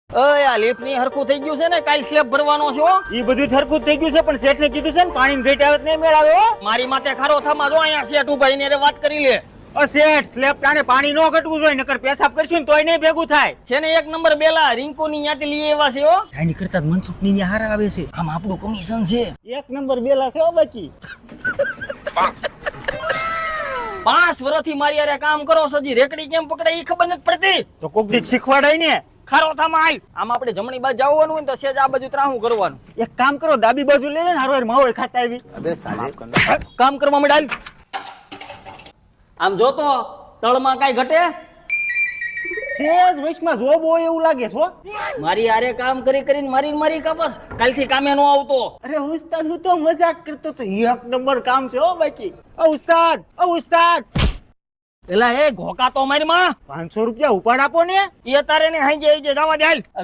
આ લીફ ની હરખું થઈ ગયું છે ને, કાલ સ્લેબ ભરવાનો છે હો. ઈ બધું થરકું થઈ ગયું છે, પણ શેઠ ને કીધું છે ને પાણી ભેટ આવે નહીં મેળાવે હો. મારી માથે ખારો થમા જો અહીંયા શેઠ ઉભા એને વાત કરી લે. શેઠ સ્લેબ ટાણે પાણી ન ઘટવું જોઈએ, નકર પેશાબ કરશું ને તોય નહીં ભેગું થાય. છે ને 1 નંબર બેલા રિંકુ ની ન્યાથી લઈ આવ્યા છે હો. એની કરતા મનસુખ ની હારા આવે છે. આમ આપણું કમિશન છે. 1 નંબર બેલા છે હો બાકી. 5 વર્ષથી મારી હારે કામ કરો છો, હજી રેકડી કેમ પકડે ઈ ખબર નથી પડતી. તો કોક દીક શીખવાડાય ને. ખારો થમા આય. આમ આપણે જમણી બાજુ જવાનું હોય ને તો સેજ આ બાજુ ત્રાહું કરવાનું. એક કામ કરો, ડાબી બાજુ લઈ લે ને, હારો માવળ ખાતા આવી. કામ કરવા માંડ. આમ જોતો તળમાં કાઈ ઘટે. સેજ વૈશમાં જોબ હોય એવું લાગે છે હો. મારી હારે કામ કરી કરીને મારી કપસ કાલથી કામે નો આવતો. અરે ઉસ્તાદ, હું તો મજાક કરતો તો. 1 નંબર કામ છે હો બાકી. ઉસ્તાદ એલા એ ઘોકા તો મારી માં 500 રૂપિયા ઉપાડ આપો ને. એ તારે ને હાઈ જાય જવા દે હાલ.